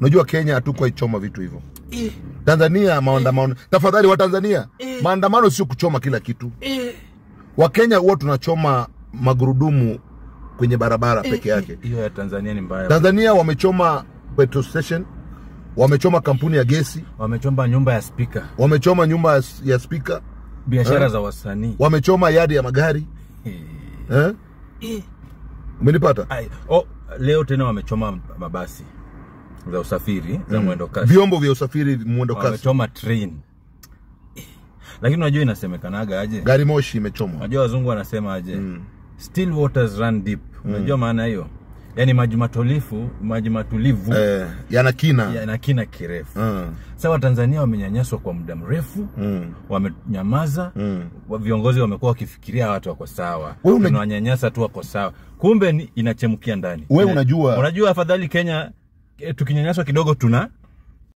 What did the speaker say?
Unajua Kenya hatuko ichoma vitu hivyo. Tanzania maandamano. Tafadhali wa Tanzania, maandamano sio kuchoma kila kitu. Wa Kenya huwa tunachoma magurudumu kwenye barabara peke yake. Hiyo ya Tanzania ni mbaya. Tanzania wamechoma petrol station, wamechoma kampuni ya gesi, wamechoma nyumba ya speaker, wamechoma nyumba ya speaker, biashara za wasanii, wamechoma yadi ya magari. Umenipata? Leo tena wamechoma mabasi za usafiri za mwendo kasi, vyombo vya usafiri mwendo kasi, wamechoma train. Lakini unajua inasemekanaga aje, gari moshi imechomwa. Unajua wazungu wanasema aje, still waters run deep. Unajua maana hiyo? Yani maji matulivu yana kina kirefu. Sawa, Tanzania wamenyanyaswa kwa muda mrefu, wamenyamaza, viongozi wamekuwa wakifikiria watu wako sawa, tunawanyanyasa tu wako sawa, kumbe inachemkia ndani. Wewe unajua afadhali Kenya tukinyanyaswa kidogo